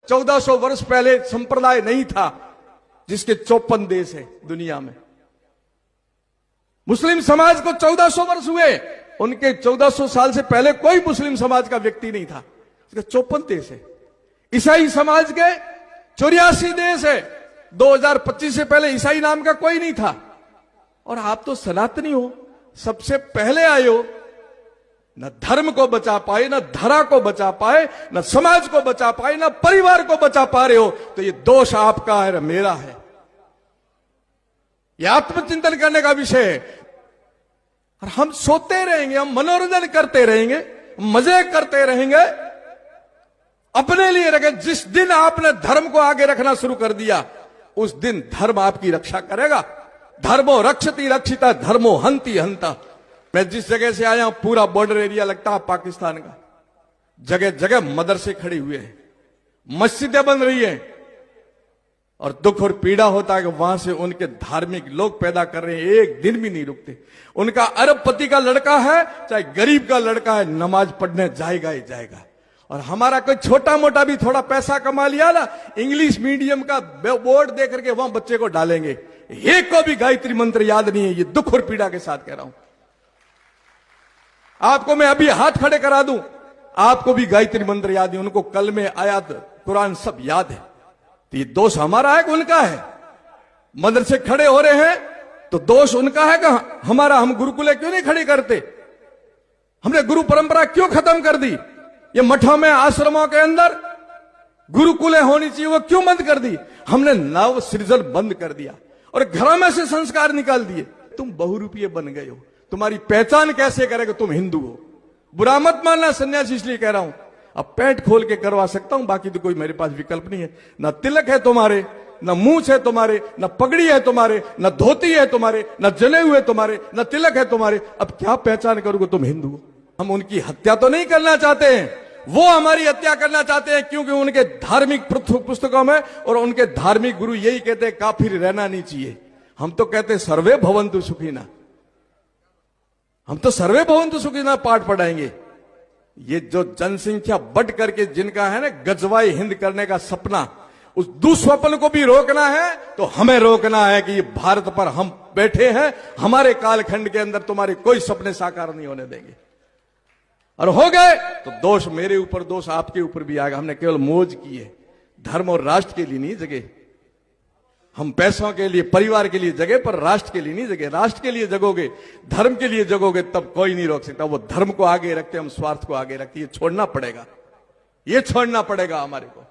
1400 वर्ष पहले संप्रदाय नहीं था जिसके 54 देश है दुनिया में। मुस्लिम समाज को 1400 वर्ष हुए, उनके 1400 साल से पहले कोई मुस्लिम समाज का व्यक्ति नहीं था, उसके 54 देश है। ईसाई समाज के 84 देश है, 2025 से पहले ईसाई नाम का कोई नहीं था। और आप तो सनातनी हो, सबसे पहले आए हो, न धर्म को बचा पाए, न धरा को बचा पाए, न समाज को बचा पाए, न परिवार को बचा पा रहे हो, तो ये दोष आपका है, मेरा है। ये आत्मचिंतन करने का विषय है। और हम सोते रहेंगे, हम मनोरंजन करते रहेंगे, मजे करते रहेंगे, अपने लिए रखे। जिस दिन आपने धर्म को आगे रखना शुरू कर दिया, उस दिन धर्म आपकी रक्षा करेगा। धर्मो रक्षति रक्षिता, धर्मो हंति हंता। मैं जिस जगह से आया हूं, पूरा बॉर्डर एरिया लगता है पाकिस्तान का। जगह जगह मदरसे खड़े हुए हैं, मस्जिदें बन रही हैं, और दुख और पीड़ा होता है कि वहां से उनके धार्मिक लोग पैदा कर रहे हैं, एक दिन भी नहीं रुकते। उनका अरबपति का लड़का है, चाहे गरीब का लड़का है, नमाज पढ़ने जाएगा ही जाएगा। और हमारा कोई छोटा मोटा भी थोड़ा पैसा कमा लिया ना, इंग्लिश मीडियम का बोर्ड देख करके वहां बच्चे को डालेंगे। एक को भी गायत्री मंत्र याद नहीं है, ये दुख और पीड़ा के साथ कह रहा हूं। आपको मैं अभी हाथ खड़े करा दूं, आपको भी गायत्री मंत्र याद है, उनको कलमे आयत कुरान सब याद है। तो ये दोष हमारा है कि उनका है? मदरसे खड़े हो रहे हैं तो दोष उनका है कि हमारा? हम गुरुकुले क्यों नहीं खड़ी करते? हमने गुरु परंपरा क्यों खत्म कर दी? ये मठों में, आश्रमों के अंदर गुरुकुले होनी चाहिए, वो क्यों बंद कर दी? हमने नव सृजन बंद कर दिया और घरों में से संस्कार निकाल दिए। तुम बहुरूपीय बन गए हो, तुम्हारी पहचान कैसे करेगा तुम हिंदू हो? बुरा मत मानना सन्यासी, इसलिए कह रहा हूं। अब पैंट खोल के करवा सकता हूं, बाकी तो कोई मेरे पास विकल्प नहीं है। न तिलक है तुम्हारे, न मूछ है तुम्हारे, न पगड़ी है तुम्हारे, न धोती है तुम्हारे, न जले हुए तुम्हारे, न तिलक है तुम्हारे। अब क्या पहचान करोगे तुम हिंदू हो? हम उनकी हत्या तो नहीं करना चाहते हैं, वो हमारी हत्या करना चाहते हैं, क्योंकि उनके धार्मिक पुस्तकों में और उनके धार्मिक गुरु यही कहते हैं काफिर रहना नहीं चाहिए। हम तो कहते हैं सर्वे भवन्तु सुखिनः, हम तो सर्वे भवन्तु सुखिनः पाठ पढ़ाएंगे। ये जो जनसंख्या बढ़ करके जिनका है ना गजवाई हिंद करने का सपना, उस दुस्वप्न को भी रोकना है तो हमें रोकना है कि ये भारत पर हम बैठे हैं, हमारे कालखंड के अंदर तुम्हारे कोई सपने साकार नहीं होने देंगे। और हो गए तो दोष मेरे ऊपर, दोष आपके ऊपर भी आएगा। हमने केवल मौज की है, धर्म और राष्ट्र के लिए नहीं जगे। हम पैसों के लिए, परिवार के लिए जगे, पर राष्ट्र के लिए नहीं जगे। राष्ट्र के लिए जगोगे, धर्म के लिए जगोगे, तब कोई नहीं रोक सकता। वो धर्म को आगे रखते, हम स्वार्थ को आगे रखते। ये छोड़ना पड़ेगा, ये छोड़ना पड़ेगा हमारे को।